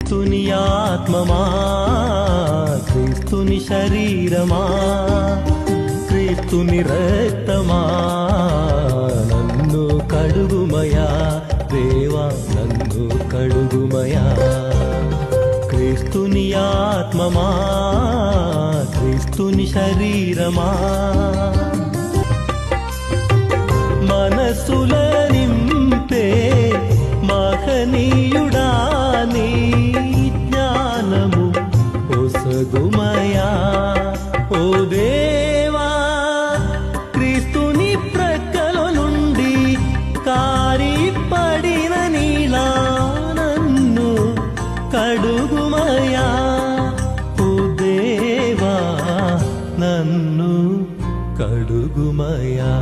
క్రీస్తుని ఆత్మమా, క్రీస్తుని శరీరమా, క్రీస్తుని రక్తమా, నన్ను కడుగుమయా దేవా, నన్ను కడుగుమయా. క్రీస్తుని ఆత్మమా, క్రీస్తుని శరీరమా, మనసుల నింపే మహనీయుడా నీ జ్ఞానము ఒసగుమయా. ఓ దేవా, క్రీస్తుని ప్రక్కల నుండి కారి పడిన నీలా నన్ను కడుగుమయా. ఓ దేవా, నన్ను కడుగుమయా.